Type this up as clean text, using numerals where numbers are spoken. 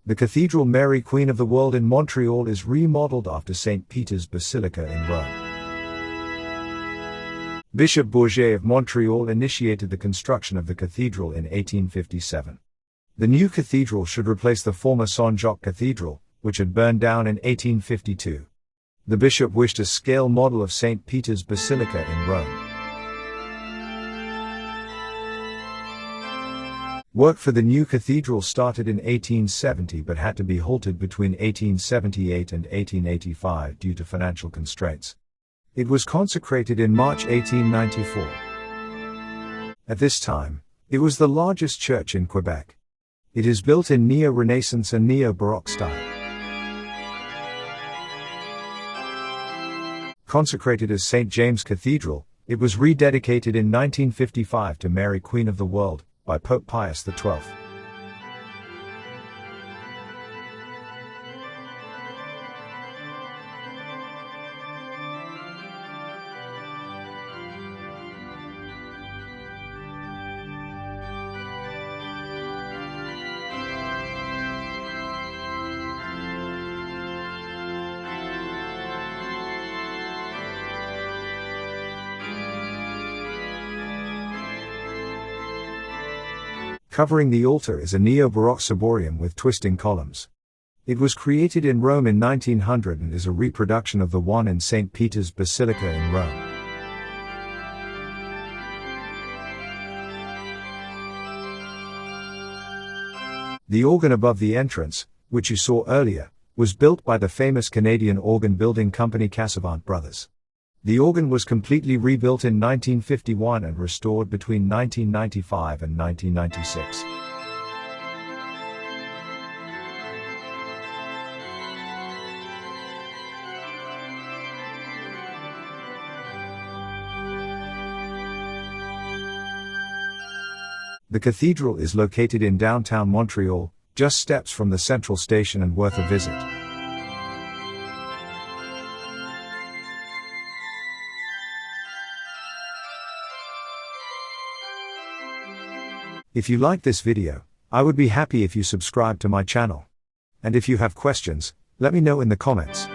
The Cathedral Mary Queen of the World in Montreal is remodeled after St. Peter's Basilica in Rome. Bishop Bourget of Montreal initiated the construction of the cathedral in 1857. The new cathedral should replace the former Saint-Jacques Cathedral, which had burned down in 1852. The bishop wished a scale model of St. Peter's Basilica in Rome. Work for the new cathedral started in 1870 but had to be halted between 1878 and 1885 due to financial constraints. It was consecrated in March 1894. At this time, it was the largest church in Quebec. It is built in Neo-Renaissance and Neo-Baroque style. Consecrated as St. James Cathedral, it was rededicated in 1955 to Mary Queen of the World by Pope Pius XII. Covering the altar is a Neo-Baroque ciborium with twisting columns. It was created in Rome in 1900 and is a reproduction of the one in St. Peter's Basilica in Rome. The organ above the entrance, which you saw earlier, was built by the famous Canadian organ building company Cassavant Brothers. The organ was completely rebuilt in 1951 and restored between 1995 and 1996. The cathedral is located in downtown Montreal, just steps from the central station and worth a visit. If you like this video, I would be happy if you subscribe to my channel. And if you have questions, let me know in the comments.